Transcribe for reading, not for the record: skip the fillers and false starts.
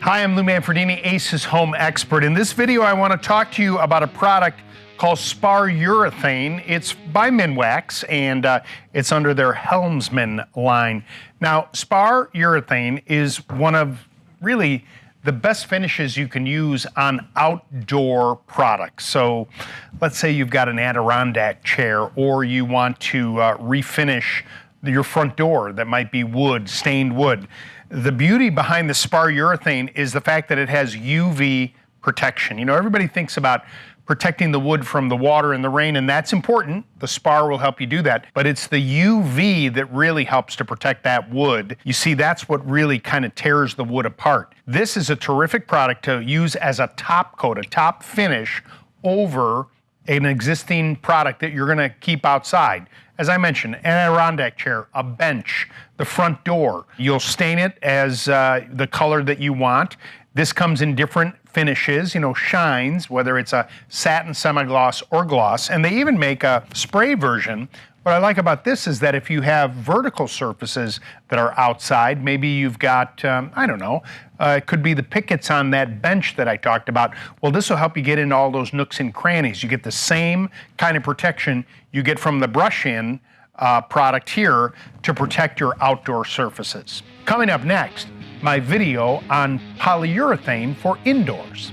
Hi, I'm Lou Manfredini, Ace's home expert. In this video, I want to talk to you about a product called Spar Urethane. It's by Minwax, and it's under their Helmsman line. Now, Spar Urethane is one of really the best finishes you can use on outdoor products. So let's say you've got an Adirondack chair, or you want to refinish your front door that might be wood, stained wood. The beauty behind the Spar Urethane is the fact that it has UV protection. You know, everybody thinks about protecting the wood from the water and the rain, and that's important. The Spar will help you do that, but it's the UV that really helps to protect that wood. You see, that's what really kind of tears the wood apart. This is a terrific product to use as a top coat, a top finish over an existing product that you're gonna keep outside. As I mentioned, an Adirondack chair, a bench, the front door. You'll stain it as the color that you want. This comes in different finishes, you know, shines, whether it's a satin semi-gloss or gloss, and they even make a spray version. What I like about this is that if you have vertical surfaces that are outside, maybe you've got, I don't know, it could be the pickets on that bench that I talked about. Well, this will help you get into all those nooks and crannies. You get the same kind of protection you get from the brush-in product here to protect your outdoor surfaces. Coming up next, my video on polyurethane for indoors.